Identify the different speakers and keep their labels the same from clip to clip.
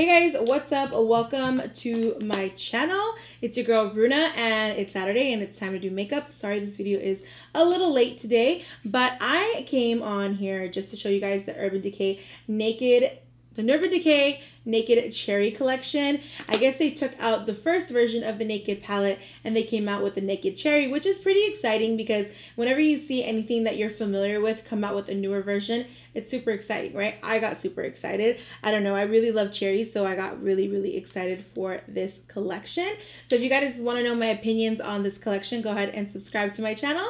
Speaker 1: Hey guys, what's up? Welcome to my channel. It's your girl Bruna and it's Saturday and it's time to do makeup. Sorry this video is a little late today, but I came on here just to show you guys the Urban Decay Naked Cherry collection. I guess they took out the first version of the Naked palette and they came out with the Naked Cherry, which is pretty exciting because whenever you see anything that you're familiar with come out with a newer version, it's super exciting, right? I got super excited. I don't know, I really love cherries, so I got really excited for this collection. So if you guys want to know my opinions on this collection, go ahead and subscribe to my channel.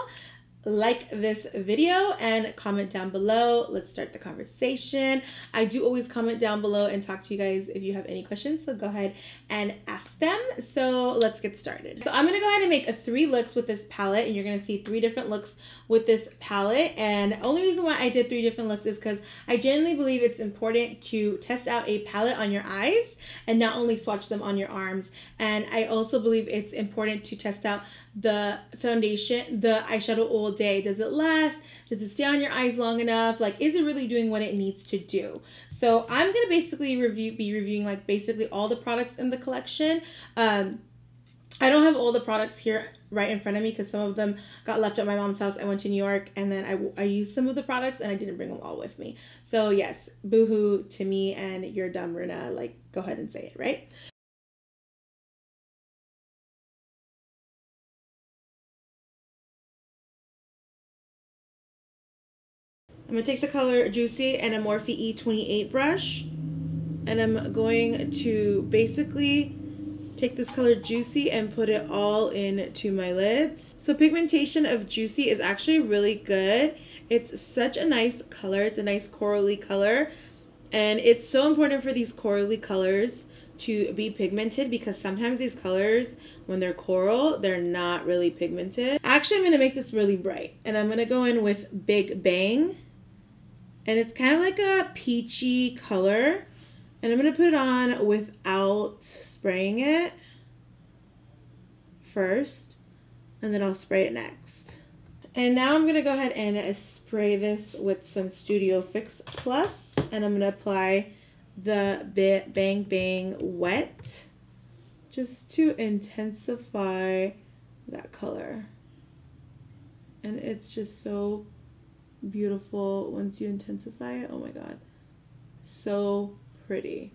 Speaker 1: Like this video and comment down below. Let's start the conversation. I do always comment down below and talk to you guys if you have any questions, so go ahead and ask them. So let's get started. So I'm gonna go ahead and make 3 looks with this palette, and you're gonna see 3 different looks with this palette. And the only reason why I did 3 different looks is because I genuinely believe it's important to test out a palette on your eyes and not only swatch them on your arms. And I also believe it's important to test out the foundation, the eyeshadow all day. Does it last? Does it stay on your eyes long enough? Like, is it really doing what it needs to do? So I'm gonna basically be reviewing like basically all the products in the collection. I don't have all the products here right in front of me because some of them got left at my mom's house. I went to New York and then I used some of the products and I didn't bring them all with me. So yes, boohoo to me and you're dumb, Runa. Like, go ahead and say it, right? I'm going to take the color Juicy and a Morphe E28 brush, and I'm going to basically take this color Juicy and put it all into my lids. So pigmentation of Juicy is actually really good. It's such a nice color. It's a nice corally color, and it's so important for these corally colors to be pigmented because sometimes these colors, when they're coral, they're not really pigmented. Actually, I'm going to make this really bright, and I'm going to go in with Big Bang. And it's kind of like a peachy color. And I'm going to put it on without spraying it first. And then I'll spray it next. And now I'm going to go ahead and spray this with some Studio Fix Plus. And I'm going to apply the Bang Bang Wet just to intensify that color. And it's just so beautiful once you intensify it. Oh my god, so pretty.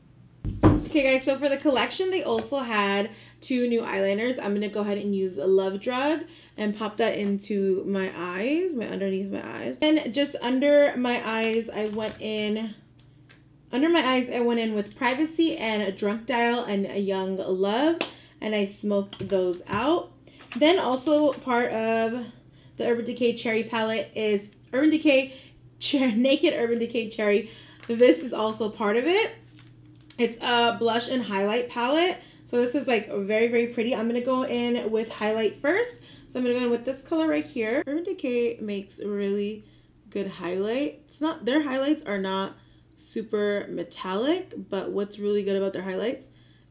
Speaker 1: Okay guys, so for the collection they also had 2 new eyeliners. I'm gonna go ahead and use a Love Drug and pop that into my eyes, underneath my eyes. And just under my eyes I went in with Privacy and a Drunk Dial and a Young Love, and I smoked those out. Then also part of the Urban Decay Cherry palette is Naked Urban Decay Cherry. This is also part of it. It's a blush and highlight palette. So this is like very pretty. I'm going to go in with highlight first. So I'm going to go in with this color right here. Urban Decay makes really good highlight. Their highlights are not super metallic, but what's really good about their highlights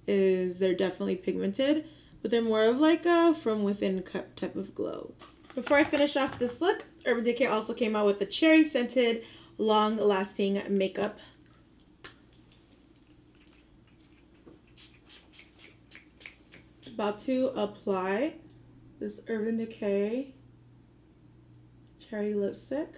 Speaker 1: is they're definitely pigmented, but they're more of like a from within type of glow. Before I finish off this look, Urban Decay also came out with the cherry scented long lasting makeup. About to apply this Urban Decay cherry lipstick.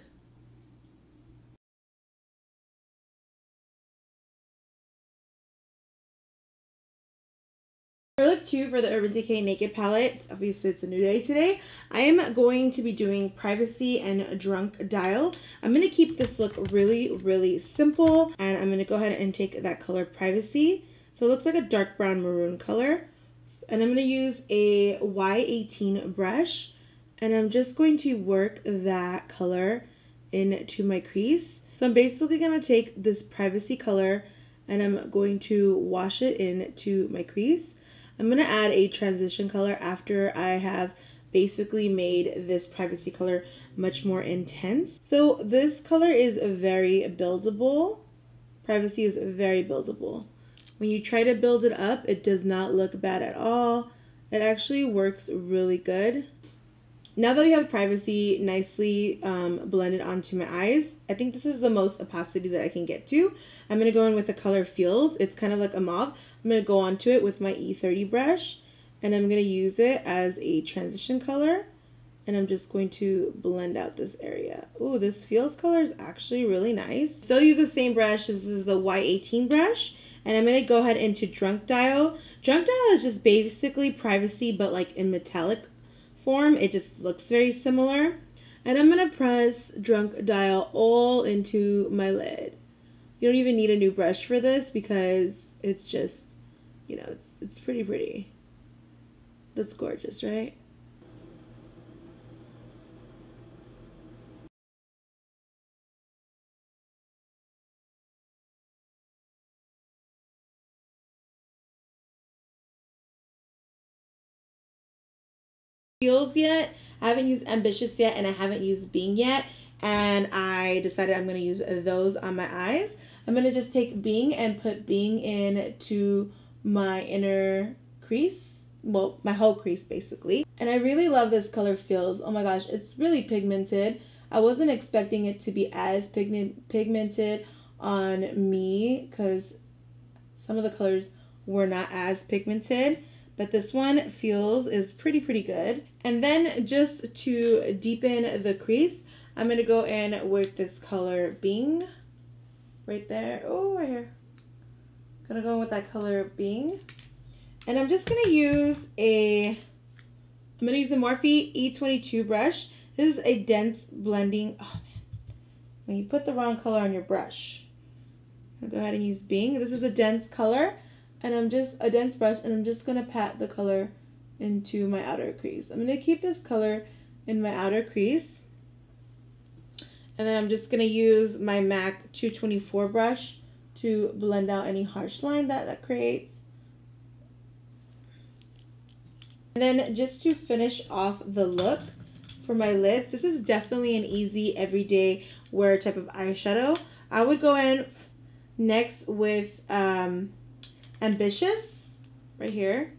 Speaker 1: For look 2 for the Urban Decay Naked palette, obviously it's a new day today, I am going to be doing Privacy and Drunk Dial. I'm going to keep this look really simple, and I'm going to go ahead and take that color Privacy. So it looks like a dark brown maroon color. And I'm going to use a Y18 brush, and I'm just going to work that color into my crease. So I'm basically going to take this Privacy color and I'm going to wash it into my crease. I'm going to add a transition color after I have basically made this Privacy color much more intense. So this color is very buildable. Privacy is very buildable. When you try to build it up, it does not look bad at all. It actually works really good. Now that we have privacy nicely blended onto my eyes, I think this is the most opacity that I can get to. I'm going to go in with the color Feels. It's kind of like a mauve. I'm going to go onto it with my E30 brush, and I'm going to use it as a transition color. And I'm just going to blend out this area. Ooh, this Feels color is actually really nice. Still use the same brush. This is the Y18 brush. And I'm going to go ahead into Drunk Dial. Drunk Dial is just basically privacy, but like in metallic form. It just looks very similar. And I'm going to press Drunk Dial all into my lid. You don't even need a new brush for this because it's just, you know, it's pretty pretty. That's gorgeous, right? Feels yet. I haven't used Ambitious yet, and I haven't used Bing yet, and I decided I'm going to use those on my eyes. I'm going to just take Bing and put Bing into my inner crease, well, my whole crease basically. And I really love this color Feels. Oh my gosh, it's really pigmented. I wasn't expecting it to be as pigmented on me because some of the colors were not as pigmented. But this one Feels is pretty good. And then just to deepen the crease, I'm going to go in with this color Bing. Right there. Oh, right here. Gonna go in with that color Bing. And I'm just going to use a Morphe E22 brush. This is a dense blending. Oh, man. When you put the wrong color on your brush. I'll go ahead and use Bing. This is a dense color. And I'm just a dense brush, and I'm just going to pat the color into my outer crease. I'm going to keep this color in my outer crease. And then I'm just going to use my MAC 224 brush to blend out any harsh line that creates. And then just to finish off the look for my lids, this is definitely an easy everyday wear type of eyeshadow. I would go in next with Ambitious right here.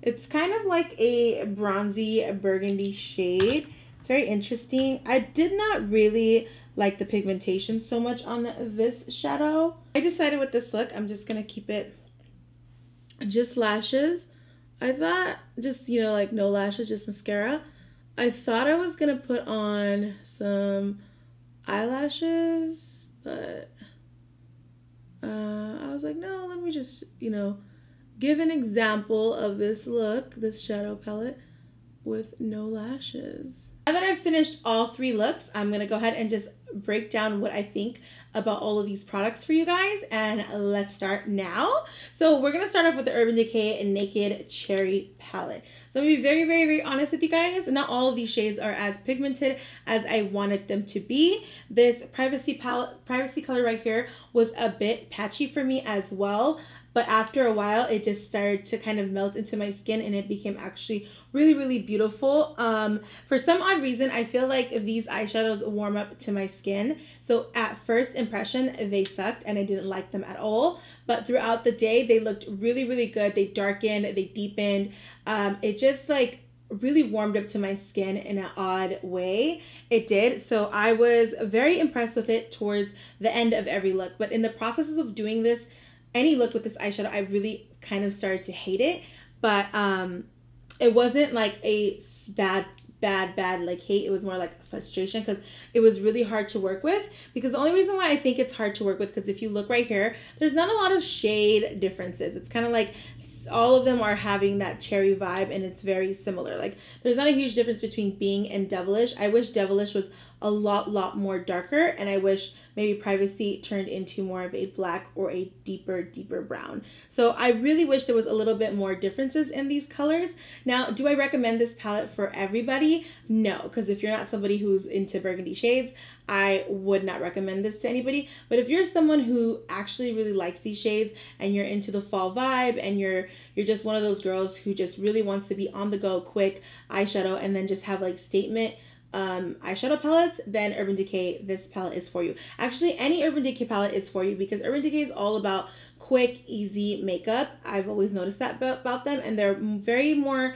Speaker 1: It's kind of like a bronzy burgundy shade. It's very interesting. I did not really like the pigmentation so much on this shadow. I decided with this look, I'm just gonna keep it just lashes. I thought just, you know, like no lashes, just mascara. I thought I was gonna put on some eyelashes, but I was like, no, let me just, you know, give an example of this look, this shadow palette with no lashes. Now that I've finished all three looks, I'm going to go ahead and just break down what I think about all of these products for you guys, and let's start now. So we're going to start off with the Urban Decay Naked Cherry palette. So I'm going to be very honest with you guys. Not all of these shades are as pigmented as I wanted them to be. This privacy color right here was a bit patchy for me as well. But after a while, it just started to kind of melt into my skin, and it became actually really beautiful. For some odd reason, I feel like these eyeshadows warm up to my skin. So at first impression, they sucked and I didn't like them at all. But throughout the day, they looked really good. They darkened, they deepened. It just like really warmed up to my skin in an odd way. It did. So I was very impressed with it towards the end of every look. But in the processes of doing this, any look with this eyeshadow, I really kind of started to hate it. But it wasn't like a bad like hate. It was more like frustration because it was really hard to work with. Because the only reason why I think it's hard to work with, because if you look right here, there's not a lot of shade differences. It's kind of like all of them are having that cherry vibe, and it's very similar. Like there's not a huge difference between Bing and Devilish. I wish Devilish was a lot more darker, and I wish maybe Privacy turned into more of a black or a deeper brown. So I really wish there was a little bit more differences in these colors. Now, do I recommend this palette for everybody? No, because if you're not somebody who's into burgundy shades, I would not recommend this to anybody. But if you're someone who actually really likes these shades, and you're into the fall vibe, and you're just one of those girls who just really wants to be on the go, quick eyeshadow, and then just have like statement eyeshadow palettes, then Urban Decay, this palette is for you. Actually, any Urban Decay palette is for you, because Urban Decay is all about quick, easy makeup. I've always noticed that about them, and they're very more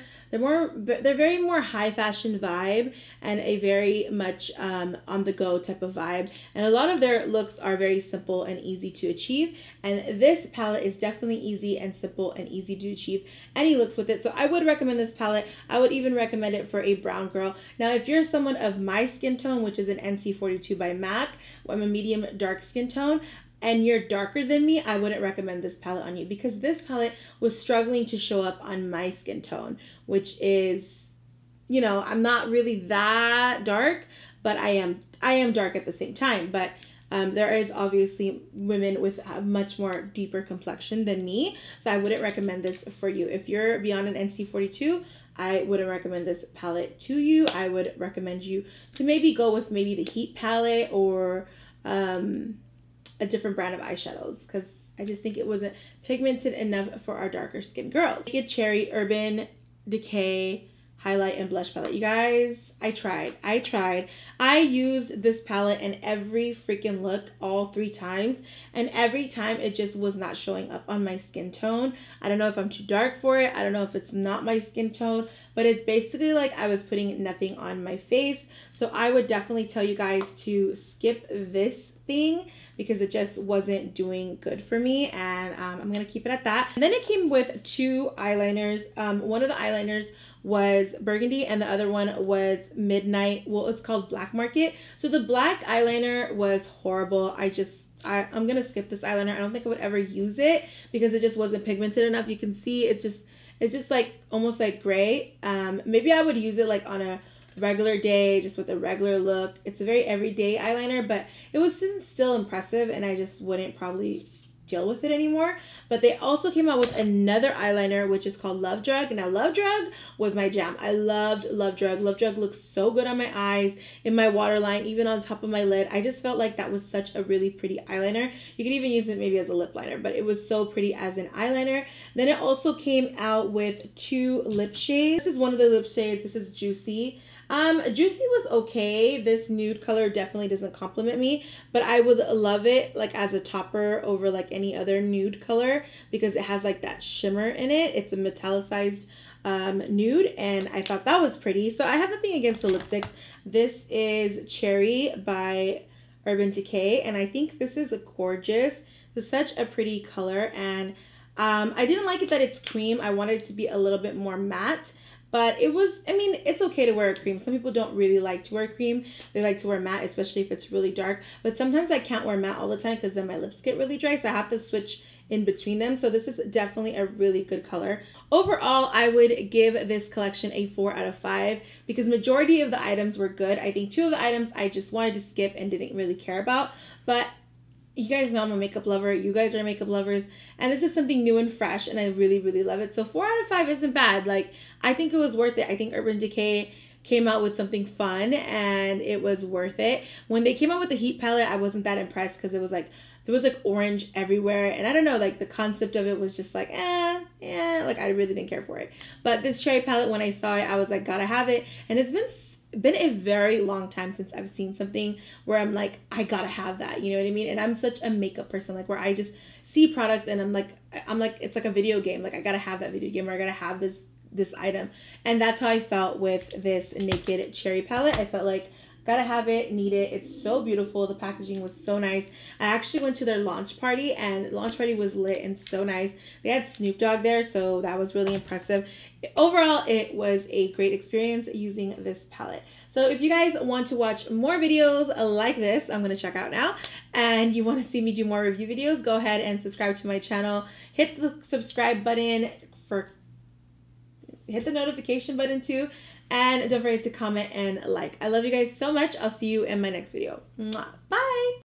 Speaker 1: high fashion vibe and a very much on the go type of vibe. And a lot of their looks are very simple and easy to achieve. And this palette is definitely easy and simple and easy to achieve any looks with it. So I would recommend this palette. I would even recommend it for a brown girl. Now, if you're someone of my skin tone, which is an NC42 by MAC, I'm a medium dark skin tone, and you're darker than me, I wouldn't recommend this palette on you, because this palette was struggling to show up on my skin tone, which is, you know, I'm not really that dark, but I am dark at the same time. But there is obviously women with a much more deeper complexion than me, so I wouldn't recommend this for you. If you're beyond an NC42, I wouldn't recommend this palette to you. I would recommend you to maybe go with maybe the Heat palette or a different brand of eyeshadows, because I just think it wasn't pigmented enough for our darker skin girls. Naked Cherry Urban Decay highlight and blush palette. You guys, I tried. I used this palette in every freaking look all 3 times, and every time it just was not showing up on my skin tone. I don't know if I'm too dark for it. I don't know if it's not my skin tone, but it's basically like I was putting nothing on my face. So I would definitely tell you guys to skip this thing, because it just wasn't doing good for me, and I'm gonna keep it at that. And then it came with 2 eyeliners. One of the eyeliners was burgundy and the other one was midnight. Well, it's called Black Market. So the black eyeliner was horrible. I'm gonna skip this eyeliner. I don't think I would ever use it because it just wasn't pigmented enough. You can see it's just like almost like gray. Maybe I would use it like on a regular day, just with a regular look. It's a very everyday eyeliner, but it was still impressive, and I just wouldn't probably deal with it anymore. But they also came out with another eyeliner, which is called Love Drug. Now, Love Drug was my jam. I loved Love Drug. Love Drug looks so good on my eyes, in my waterline, even on top of my lid. I just felt like that was such a really pretty eyeliner. You could even use it maybe as a lip liner, but it was so pretty as an eyeliner. Then it also came out with 2 lip shades. This is one of the lip shades. This is Juicy. Juicy was okay. This nude color definitely doesn't compliment me, but I would love it like as a topper over like any other nude color, because it has like that shimmer in it. It's a metallicized nude, and I thought that was pretty. So I have nothing against the lipsticks. This is Cherry by Urban Decay, and I think this is gorgeous. It's such a pretty color, and I didn't like it that it's cream. I wanted it to be a little bit more matte. But it was, I mean, it's okay to wear a cream. Some people don't really like to wear cream. They like to wear matte, especially if it's really dark. But sometimes I can't wear matte all the time because then my lips get really dry. So I have to switch in between them. So this is definitely a really good color. Overall, I would give this collection a 4 out of 5 because majority of the items were good. I think 2 of the items I just wanted to skip and didn't really care about. But you guys know I'm a makeup lover. You guys are makeup lovers. And this is something new and fresh, and I really, really love it. So 4 out of 5 isn't bad. Like, I think it was worth it. I think Urban Decay came out with something fun, and it was worth it. When they came out with the Heat palette, I wasn't that impressed because it was like, there was like orange everywhere. And I don't know, like the concept of it was just like, like I really didn't care for it. But this Cherry palette, when I saw it, I was like, gotta have it. And it's been a very long time since I've seen something where I'm like, I gotta have that, you know what I mean? And I'm such a makeup person, like where I just see products and I'm like it's like a video game, like I gotta have that video game, or I gotta have this item. And that's how I felt with this Naked Cherry palette. I felt like gotta have it, need it. It's so beautiful. The packaging was so nice. I actually went to their launch party, and the launch party was lit and so nice. They had Snoop Dogg there, so that was really impressive. Overall, it was a great experience using this palette. So if you guys want to watch more videos like this, I'm going to check out now, and you want to see me do more review videos, go ahead and subscribe to my channel. Hit the subscribe button, hit the notification button too, and don't forget to comment and like. I love you guys so much. I'll see you in my next video. Mwah. Bye!